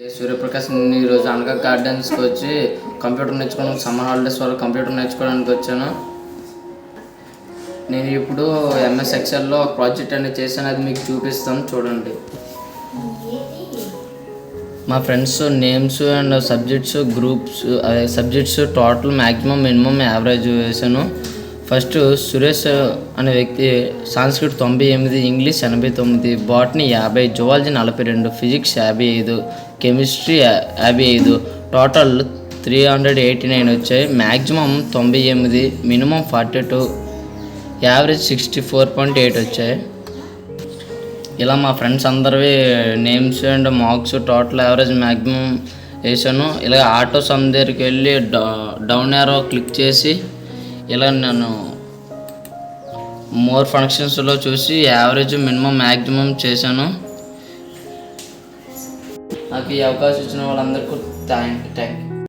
సూర్యప్రకాష్ నేను ఈరోజు అనగా గార్డెన్స్కి వచ్చి కంప్యూటర్ నేర్చుకోవడానికి సమ్మర్ హాలిడేస్ వల్ల కంప్యూటర్ నేర్చుకోవడానికి వచ్చాను. నేను ఇప్పుడు ఎంఎస్ ఎక్సెల్లో ఒక ప్రాజెక్ట్ అనేది చేశాను, అది మీకు చూపిస్తాను చూడండి. మా friends names and subjects groups అదే subjects total maximum minimum average వేసాను. ఫస్ట్ సురేష్ అనే వ్యక్తి Sanskrit 98, English 89, botany 50, zoology 42, physics 55, chemistry 55, total 389 వచ్చాయి. మ్యాక్సిమం 98, మినిమం 42, యావరేజ్ 64.8 వచ్చాయి. ఇలా మా ఫ్రెండ్స్ అందరివి names and marks total average maximum వేసాను. ఇలా ఆటో సమ్ దగ్గరికి వెళ్ళి డౌన్ యారో క్లిక్ చేసి ఇలా నేను మోర్ ఫంక్షన్స్లో చూసి యావరేజ్ మినిమం మ్యాక్సిమం చేశాను. నాకు ఈ అవకాశం ఇచ్చిన వాళ్ళందరికీ థ్యాంక్ యూ.